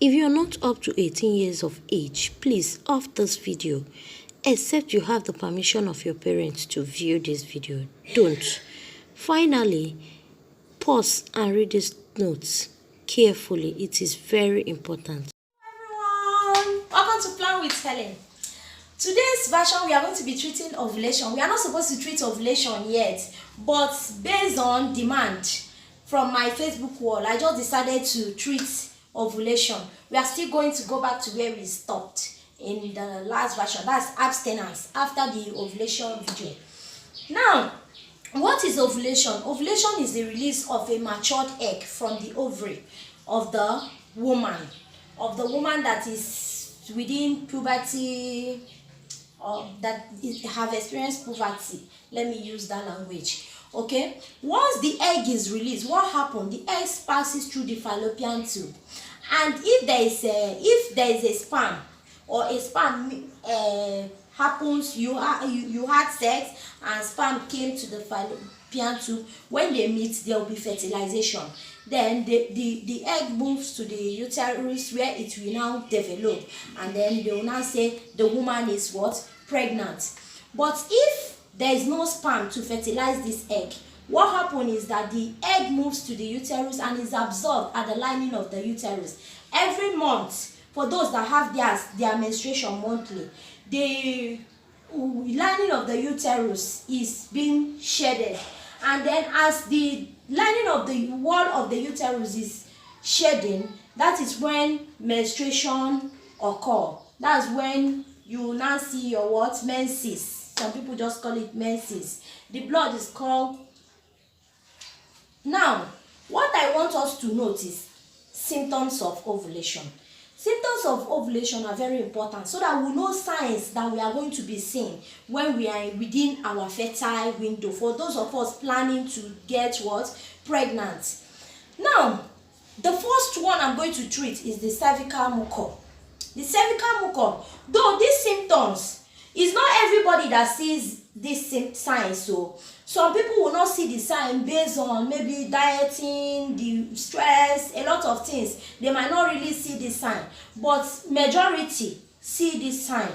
If you're not up to 18 years of age, please off this video. Except you have the permission of your parents to view this video. Don't. Finally, pause and read these notes carefully. It is very important. Everyone, welcome to Plan with Helen. Today's version, we are going to be treating ovulation. We are not supposed to treat ovulation yet, but based on demand from my Facebook wall, I just decided to treat ovulation. We are still going to go back to where we stopped in the last version. That's abstinence after the ovulation video. Now, what is ovulation? Ovulation is the release of a matured egg from the ovary of the woman that is within puberty, or that have experienced puberty. Let me use that language. Okay, once the egg is released, what happens? The egg passes through the fallopian tube, and if there is a sperm, or a sperm happens, you had sex and sperm came to the fallopian tube. When they meet, there will be fertilization. Then the egg moves to the uterus, where it will now develop, and then they will now say the woman is what? Pregnant. But if there is no sperm to fertilize this egg, what happens is that the egg moves to the uterus and is absorbed at the lining of the uterus. Every month, for those that have their menstruation monthly, the lining of the uterus is being shedded, and then as the lining of the wall of the uterus is shedding, that is when menstruation occurs. That's when you will now see your what? Menses. Some people just call it menses. The blood is called. Now, what I want us to notice, symptoms of ovulation. Symptoms of ovulation are very important so that we know signs that we are going to be seeing when we are within our fertile window. For those of us planning to get what? Pregnant. Now, the first one I'm going to treat is the cervical mucus. The cervical mucus, though these symptoms, it's not everybody that sees these signs. So some people will not see the sign based on maybe dieting, the stress, a lot of things. They might not really see this sign, but majority see this sign.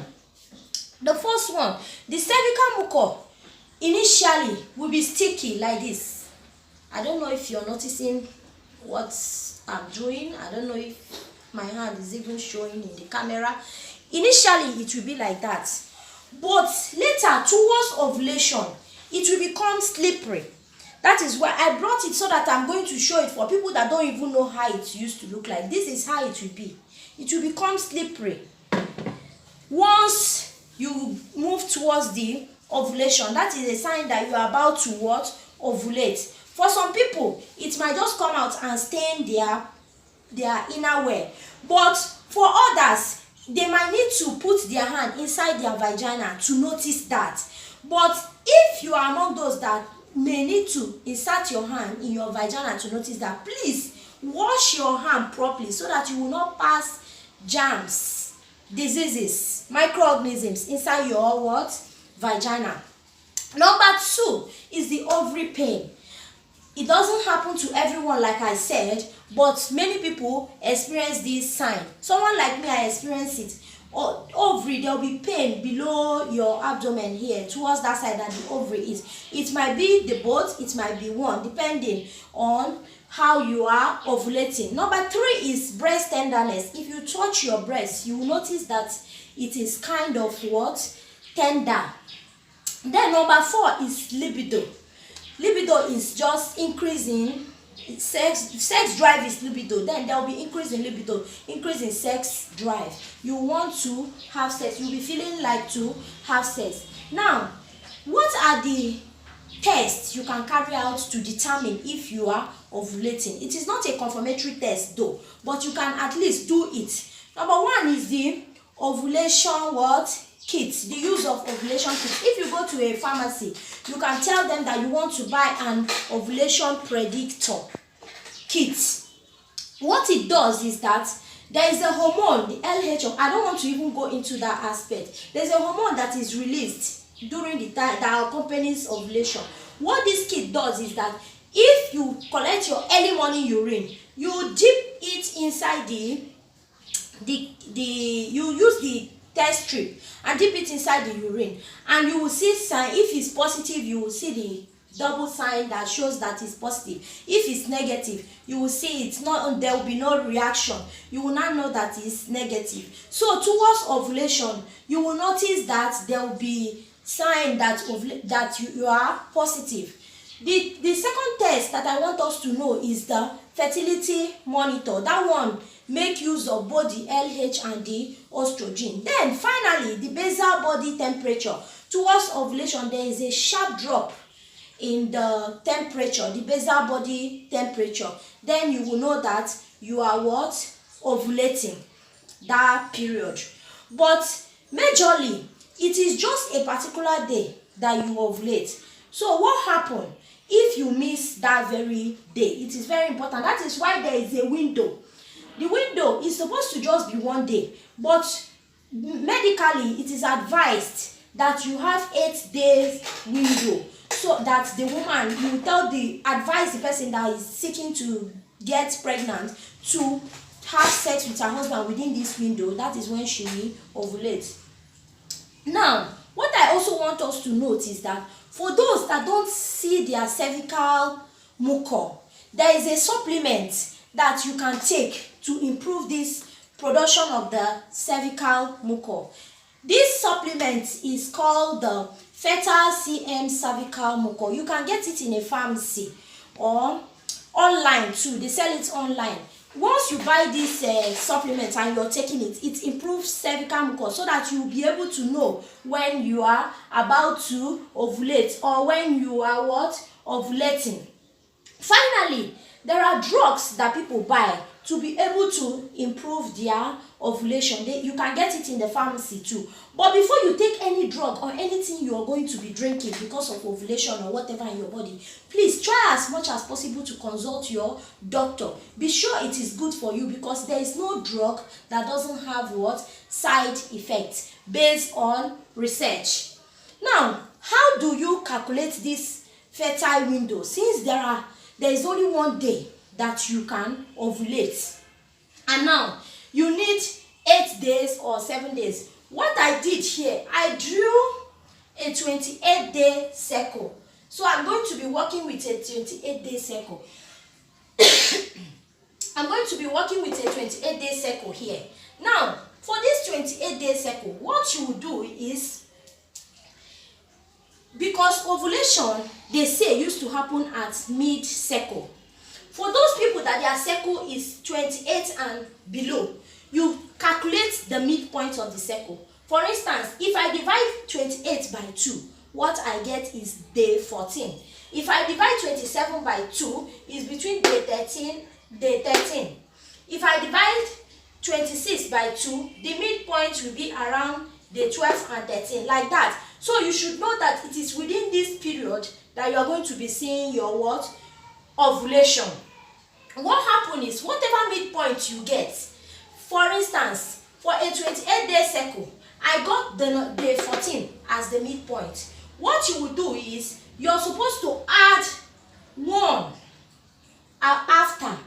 The first one, the cervical mucus, initially will be sticky like this. I don't know if you're noticing what I'm doing. I don't know if my hand is even showing in the camera. Initially it will be like that, but later towards ovulation it will become slippery. That is why I brought it, so that I'm going to show it for people that don't even know how it used to look like. This is how it will be. It will become slippery once you move towards the ovulation. That is a sign that you are about to what? Ovulate. For some people it might just come out and stain their inner wear, but for others they might need to put their hand inside their vagina to notice that. But if you are among those that may need to insert your hand in your vagina to notice that, please wash your hand properly so that you will not pass germs, diseases, microorganisms inside your what? Vagina. Number 2 is the ovary pain. It doesn't happen to everyone, like I said, but many people experience this sign. Someone like me, I experience it. Ovary, there will be pain below your abdomen here, towards that side that the ovary is. It might be the both, it might be one, depending on how you are ovulating. Number 3 is breast tenderness. If you touch your breast, you will notice that it is kind of what? Tender. Then number 4 is libido. Libido is just increasing. Sex drive is libido. Then there will be increase in libido, increase in sex drive. You want to have sex, you'll be feeling like to have sex. Now, what are the tests you can carry out to determine if you are ovulating? It is not a confirmatory test though, but you can at least do it. Number 1 is the ovulation what? Kit. The use of ovulation kit. If you go to a pharmacy, you can tell them that you want to buy an ovulation predictor kit. What it does is that there is a hormone, the LH. I don't want to even go into that aspect. There's a hormone that is released during the time that accompanies ovulation. What this kit does is that if you collect your early morning urine, you dip it inside the you use the test strip and dip it inside the urine, and you will see sign. If it's positive, you will see the double sign that shows that it's positive. If it's negative, you will see it's not, there will be no reaction. You will not know that it's negative. So towards ovulation, you will notice that there will be sign that you are positive. The second test that I want us to know is the fertility monitor. That one make use of both the LH and the estrogen. Then finally, the basal body temperature. Towards ovulation, there is a sharp drop in the temperature, the basal body temperature. Then you will know that you are what? Ovulating that period. But majorly, it is just a particular day that you ovulate. So what happen if you miss that very day? It is very important. That is why there is a window. The window is supposed to just be 1 day, but medically it is advised that you have 8 days window, so that the woman, you advise the person that is seeking to get pregnant to have sex with her husband within this window. That is when she ovulates. Now, what I also want us to note is that for those that don't see their cervical mucus, there is a supplement that you can take to improve this production of the cervical mucus. This supplement is called the Fetal CM cervical mucus. You can get it in a pharmacy or online too. They sell it online. Once you buy this supplement and you're taking it, it improves cervical mucus, so that you'll be able to know when you are about to ovulate or when you are what? Ovulating. Finally, there are drugs that people buy to be able to improve their ovulation. You can get it in the pharmacy too. But before you take any drug or anything you are going to be drinking because of ovulation or whatever in your body, please try as much as possible to consult your doctor. Be sure it is good for you, because there is no drug that doesn't have what? Side effects based on research. Now, how do you calculate this fertile window? Since there is only 1 day that you can ovulate, and now you need 8 days or 7 days. What I did here, I drew a 28-day circle. So I'm going to be working with a 28-day circle. I'm going to be working with a 28-day circle here. Now, for this 28-day circle, what you will do is, because ovulation, they say, used to happen at mid-circle. For those people that their circle is 28 and below, you calculate the midpoint of the circle. For instance, if I divide 28 by 2, what I get is day 14. If I divide 27 by 2, it's between day 13. If I divide 26 by 2, the midpoint will be around day 12 and 13, like that. So you should know that it is within this period that you are going to be seeing your what? Ovulation. What happens is, whatever midpoint you get, for instance, for a 28-day cycle, I got the day 14 as the midpoint. What you will do is, you're supposed to add 1 after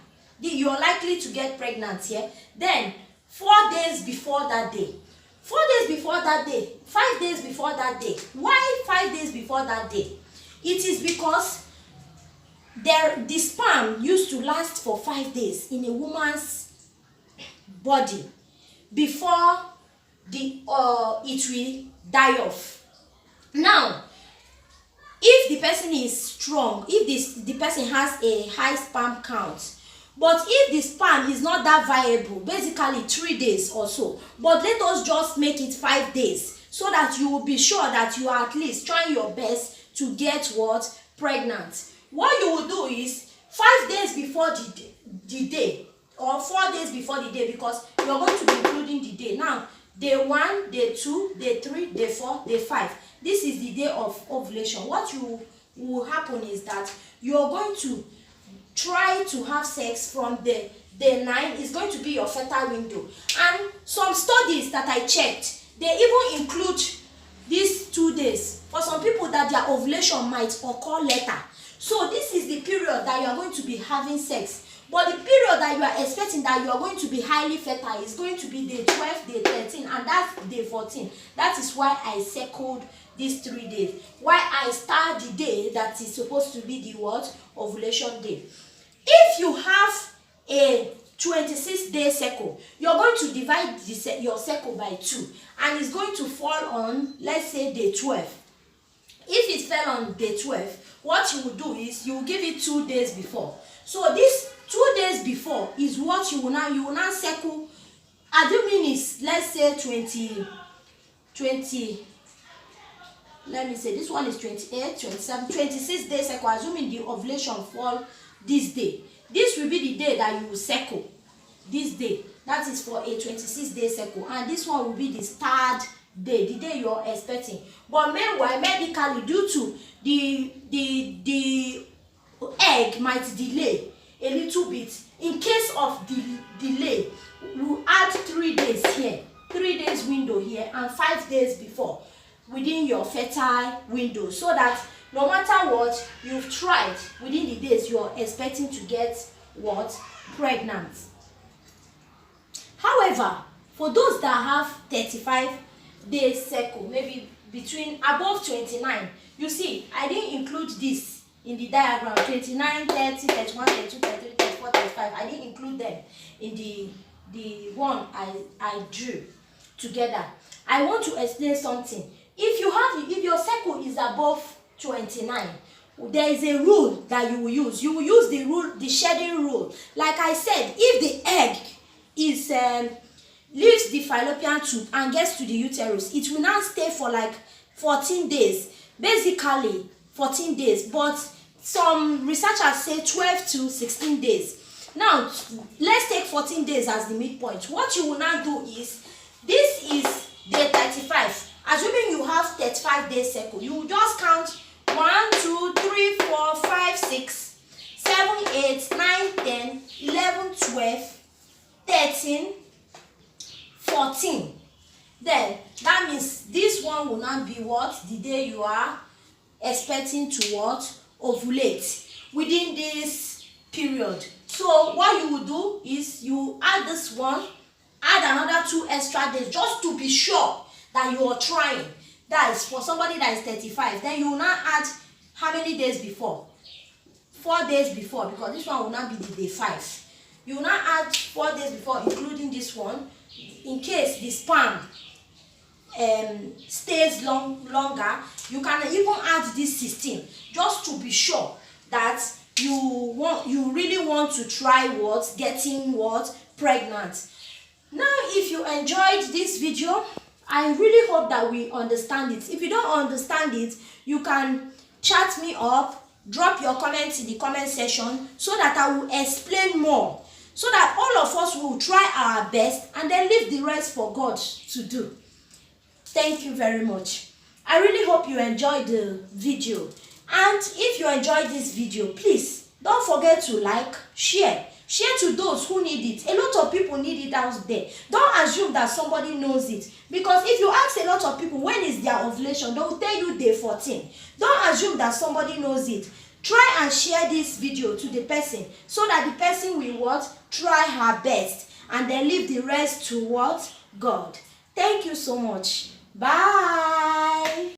you're likely to get pregnant here. Then 4 days before that day. 4 days before that day. 5 days before that day. Why 5 days before that day? It is because the sperm used to last for 5 days in a woman's body before it will die off. Now, if the person is strong, if the person has a high sperm count, but if the sperm is not that viable, basically 3 days or so, but let us just make it 5 days, so that you will be sure that you are at least trying your best to get what? Pregnant. What you will do is, 5 days before the day, or 4 days before the day, because you are going to be including the day. Now, day 1, day 2, day 3, day 4, day 5. This is the day of ovulation. What will happen is that you are going to try to have sex from the day 9. Is going to be your fertile window. And some studies that I checked, they even include these 2 days. For some people, that their ovulation might occur later. So this is the period that you are going to be having sex. But the period that you are expecting that you are going to be highly fertile is going to be day 12, day 13, and that's day 14. That is why I circled these 3 days. Why I start the day that is supposed to be the what? Ovulation day. If you have a 26-day cycle, you're going to divide your cycle by 2, and it's going to fall on, let's say, day 12. If it fell on day 12, what you will do is you will give it 2 days before. So this 2 days before is what you will now cycle. Assuming is, let's say, 20, let me say this one is 28, 27, 26 day cycle. Assuming the ovulation fall this day, this will be the day that you will cycle. This day, that is for a 26-day cycle, and this one will be the 3rd day, the day you are expecting. But meanwhile, medically, due to the egg might delay a little bit. In case of the delay, we'll add 3 days here, 3 days window here, and 5 days before within your fertile window, so that no matter what you've tried within the days you are expecting to get what? Pregnant. However, for those that have 35 days cycle, maybe between above 29, you see, I didn't include this in the diagram. 29, 30, 31, 32, 33, 34, 35. I didn't include them in the one I drew together. I want to explain something. If your cycle is above 29, there is a rule that you will use. You will use the rule, the shedding rule. Like I said, if the egg is leaves the fallopian tube and gets to the uterus, it will now stay for like 14 days. Basically 14 days, but some researchers say 12 to 16 days. Now let's take 14 days as the midpoint. What you will now do is, this is day 35. Assuming you have 35 days cycle, you will just count 1, 2, 3, 4, 5, 6, 7, 8, 9, 10, 11, 12, 13, 14. Then that means this one will not be what? The day you are expecting to what? Ovulate within this period. So what you will do is you add this one, add another 2 extra days, just to be sure that you are trying. That is for somebody that is 35. Then you will now add how many days before? 4 days before, because this one will not be the day 5. You will now add 4 days before, including this one, in case the sperm stays longer. You can even add this 16, just to be sure that you really want to try what? Getting what? Pregnant. Now, if you enjoyed this video, I really hope that we understand it. If you don't understand it, you can chat me up, drop your comments in the comment section, so that I will explain more, so that all of us will try our best and then leave the rest for God to do. Thank you very much. I really hope you enjoyed the video, and if you enjoyed this video, please don't forget to like, share to those who need it. A lot of people need it out there. Don't assume that somebody knows it, because if you ask a lot of people when is their ovulation, they will tell you day 14. Don't assume that somebody knows it. Try and share this video to the person, so that the person will what? Try her best, and then leave the rest to what? God. Thank you so much. Bye.